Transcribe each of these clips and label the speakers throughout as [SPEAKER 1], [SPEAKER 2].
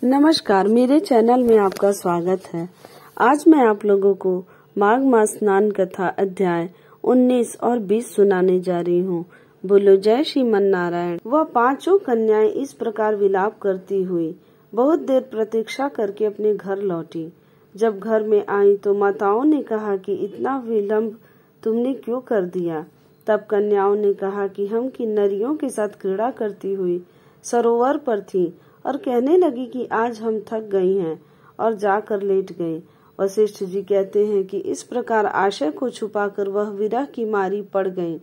[SPEAKER 1] नमस्कार, मेरे चैनल में आपका स्वागत है। आज मैं आप लोगों को माघ मास स्नान कथा अध्याय 19 और 20 सुनाने जा रही हूँ। बोलो जय श्रीमन नारायण। वह पांचों कन्याएं इस प्रकार विलाप करती हुई बहुत देर प्रतीक्षा करके अपने घर लौटी। जब घर में आई तो माताओं ने कहा कि इतना विलम्ब तुमने क्यों कर दिया। तब कन्याओं ने कहा कि हम किन्नरियों के साथ क्रीड़ा करती हुई सरोवर पर थी और कहने लगी कि आज हम थक गई हैं और जाकर लेट गई। वशिष्ठ जी कहते हैं कि इस प्रकार आशय को छुपाकर वह विरह की मारी पड़ गईं।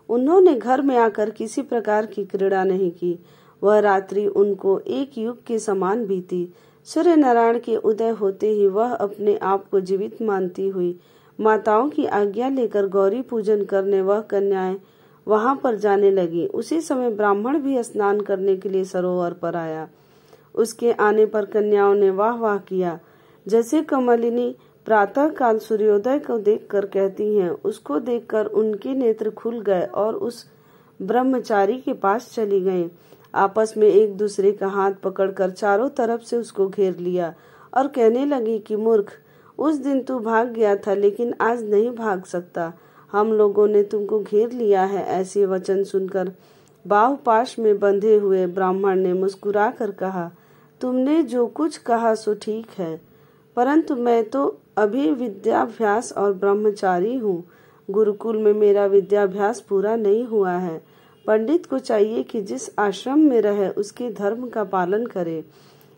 [SPEAKER 1] उन्होंने घर में आकर किसी प्रकार की क्रीड़ा नहीं की। वह रात्रि उनको एक युग के समान बीती। सूर्य नारायण के उदय होते ही वह अपने आप को जीवित मानती हुई माताओं की आज्ञा लेकर गौरी पूजन करने वह कन्याएं वहां पर जाने लगी। उसी समय ब्राह्मण भी स्नान करने के लिए सरोवर पर आया। उसके आने पर कन्याओं ने वाह वाह किया। जैसे कमलिनी प्रातः काल सूर्योदय को देखकर कहती हैं, उसको देखकर उनके नेत्र खुल गए और उस ब्रह्मचारी के पास चली गईं। आपस में एक दूसरे का हाथ पकड़कर चारों तरफ से उसको घेर लिया और कहने लगी कि मूर्ख, उस दिन तू भाग गया था लेकिन आज नहीं भाग सकता। हम लोगों ने तुमको घेर लिया है। ऐसे वचन सुनकर बाहुपाश में बंधे हुए ब्राह्मण ने मुस्कुरा कर कहा, तुमने जो कुछ कहा सो ठीक है, परंतु मैं तो अभी विद्याभ्यास और ब्रह्मचारी हूँ। गुरुकुल में मेरा विद्याभ्यास पूरा नहीं हुआ है। पंडित को चाहिए कि जिस आश्रम में रहे उसके धर्म का पालन करे।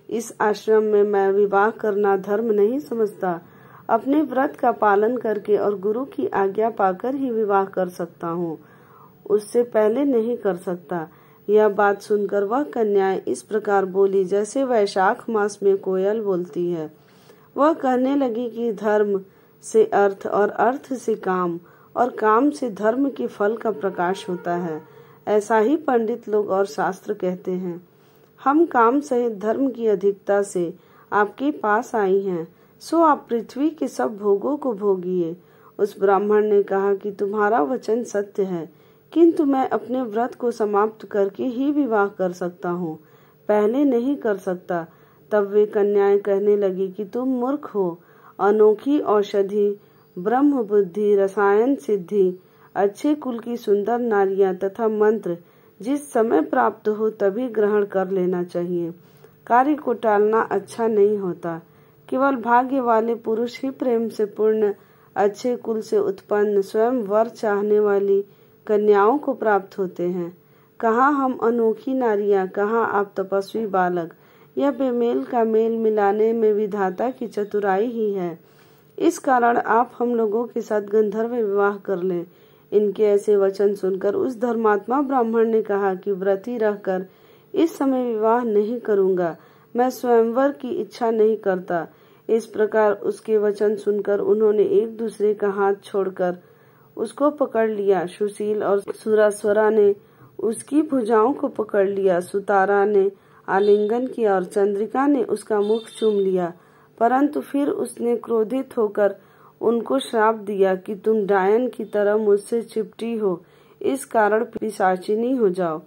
[SPEAKER 1] इस आश्रम में मैं विवाह करना धर्म नहीं समझता। अपने व्रत का पालन करके और गुरु की आज्ञा पाकर ही विवाह कर सकता हूँ, उससे पहले नहीं कर सकता। यह बात सुनकर वह कन्याएं इस प्रकार बोली जैसे वैशाख मास में कोयल बोलती है। वह कहने लगी कि धर्म से अर्थ और अर्थ से काम और काम से धर्म के फल का प्रकाश होता है। ऐसा ही पंडित लोग और शास्त्र कहते हैं। हम काम सहित धर्म की अधिकता से आपके पास आई हैं, सो आप पृथ्वी के सब भोगों को भोगिए। उस ब्राह्मण ने कहा कि तुम्हारा वचन सत्य है, किंतु मैं अपने व्रत को समाप्त करके ही विवाह कर सकता हूँ, पहले नहीं कर सकता। तब वे कन्याएं कहने लगी कि तुम मूर्ख हो। अनोखी औषधि, ब्रह्म बुद्धि, रसायन सिद्धि, अच्छे कुल की सुंदर नारियां तथा मंत्र जिस समय प्राप्त हो तभी ग्रहण कर लेना चाहिए। कार्य को टालना अच्छा नहीं होता। केवल भाग्य वाले पुरुष ही प्रेम से पूर्ण अच्छे कुल से उत्पन्न स्वयं वर चाहने वाली कन्याओं को प्राप्त होते हैं। कहाँ हम अनोखी नारियां, कहाँ आप तपस्वी बालक। यह बेमेल का मेल मिलाने में विधाता की चतुराई ही है। इस कारण आप हम लोगों के साथ गंधर्व विवाह कर लें। इनके ऐसे वचन सुनकर उस धर्मात्मा ब्राह्मण ने कहा कि व्रती रहकर इस समय विवाह नहीं करूंगा, मैं स्वयंवर की इच्छा नहीं करता। इस प्रकार उसके वचन सुनकर उन्होंने एक दूसरे का हाथ छोड़कर उसको पकड़ लिया। सुशील और सुरास्वरा ने उसकी भुजाओं को पकड़ लिया। सुतारा ने आलिंगन किया और चंद्रिका ने उसका मुख चूम लिया। परंतु फिर उसने क्रोधित होकर उनको श्राप दिया कि तुम डायन की तरह मुझसे चिपटी हो, इस कारण पिशाचिनी हो जाओ।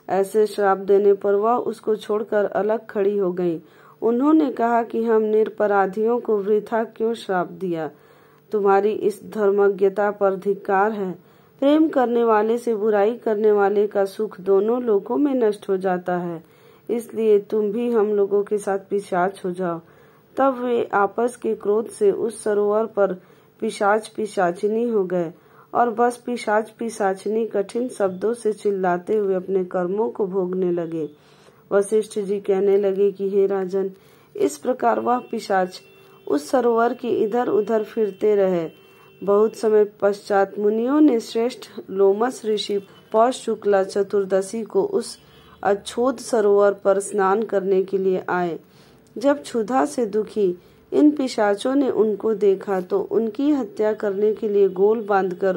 [SPEAKER 1] ऐसे श्राप देने पर वह उसको छोड़कर अलग खड़ी हो गई। उन्होंने कहा कि हम निरपराधियों को वृथा क्यों श्राप दिया। तुम्हारी इस धर्मज्ञता पर धिक्कार है। प्रेम करने वाले से बुराई करने वाले का सुख दोनों लोकों में नष्ट हो जाता है। इसलिए तुम भी हम लोगों के साथ पिशाच हो जाओ। तब वे आपस के क्रोध से उस सरोवर पर पिशाच पिशाचिनी हो गए और बस पिशाच पिशाचिनी कठिन शब्दों से चिल्लाते हुए अपने कर्मों को भोगने लगे। वशिष्ठ जी कहने लगे कि हे राजन, इस प्रकार वह पिशाच उस सरोवर के इधर उधर फिरते रहे। बहुत समय पश्चात मुनियों ने श्रेष्ठ लोमस ऋषि पौष शुक्ला चतुर्दशी को उस अच्छोद सरोवर पर स्नान करने के लिए आए। जब क्षुधा से दुखी इन पिशाचों ने उनको देखा तो उनकी हत्या करने के लिए गोल बांधकर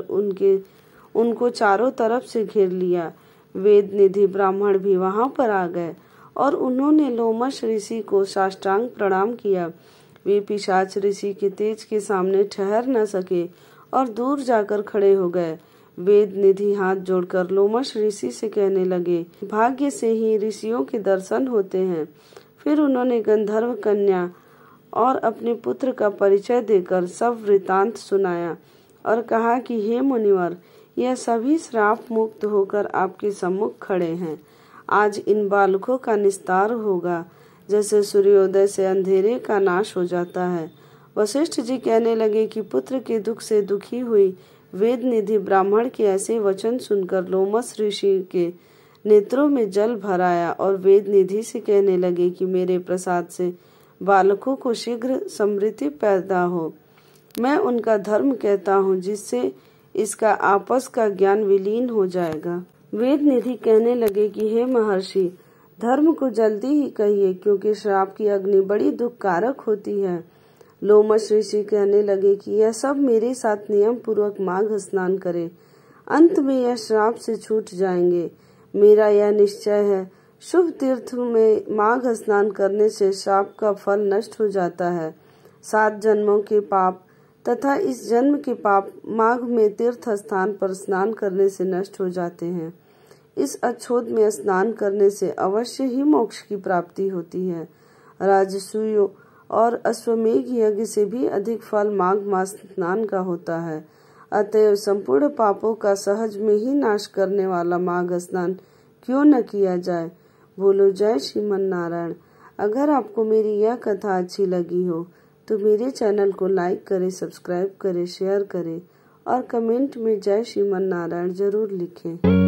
[SPEAKER 1] उनको चारों तरफ से घेर लिया। वेद निधि ब्राह्मण भी वहां पर आ गए और उन्होंने लोमश ऋषि को साष्टांग प्रणाम किया। वे पिशाच ऋषि के तेज के सामने ठहर न सके और दूर जाकर खड़े हो गए। वेद निधि हाथ जोड़कर लोमश ऋषि से कहने लगे, भाग्य से ही ऋषियों के दर्शन होते हैं। फिर उन्होंने गंधर्व कन्या और अपने पुत्र का परिचय देकर सब वृतांत सुनाया और कहा कि हे मुनिवर, यह सभी श्राप मुक्त होकर आपके सम्मुख खड़े हैं। आज इन बालकों का निस्तार होगा, जैसे सूर्योदय से अंधेरे का नाश हो जाता है। वशिष्ठ जी कहने लगे कि पुत्र के दुख से दुखी हुई वेद निधि ब्राह्मण के ऐसे वचन सुनकर लोमश ऋषि के नेत्रों में जल भर आया और वेद निधि से कहने लगे कि मेरे प्रसाद से बालकों को शीघ्र समृद्धि पैदा हो। मैं उनका धर्म कहता हूँ, जिससे इसका आपस का ज्ञान विलीन हो जाएगा। वेद निधि कहने लगे कि हे महर्षि, धर्म को जल्दी ही कहिए, क्योंकि श्राप की अग्नि बड़ी दुखकारक होती है। लोमश ऋषि कहने लगे कि यह सब मेरे साथ नियम पूर्वक माघ स्नान करे, अंत में यह श्राप से छूट जाएंगे। मेरा यह निश्चय है, शुभ तीर्थ में माघ स्नान करने से श्राप का फल नष्ट हो जाता है। 7 जन्मों के पाप तथा इस जन्म के पाप माघ में तीर्थ स्थान पर स्नान करने से नष्ट हो जाते हैं। इस अछोद में स्नान करने से अवश्य ही मोक्ष की प्राप्ति होती है। राजसूय और अश्वमेघ यज्ञ से भी अधिक फल माघ मास स्नान का होता है। अतएव संपूर्ण पापों का सहज में ही नाश करने वाला माघ स्नान क्यों न किया जाए। बोलो जय श्रीमन नारायण। अगर आपको मेरी यह कथा अच्छी लगी हो तो मेरे चैनल को लाइक करें, सब्सक्राइब करें, शेयर करें और कमेंट में जय श्रीमन नारायण जरूर लिखें।